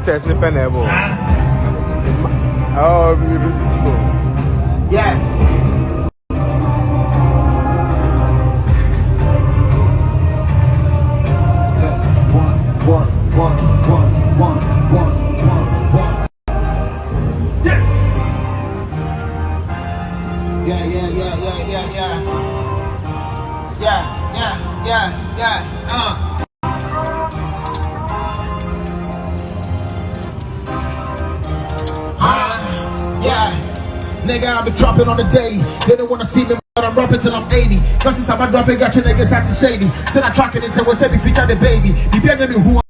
test ni penable. Oh, yeah. Test 1 1 1 1 1 1 1 1. Yeah. Yeah. Nigga, I been dropping on the daily. They don't wanna see me, but I'm rapping till I'm 80. Cause since I'm dropping, got your niggas acting shady. Till I track it into what's every feature the baby. The who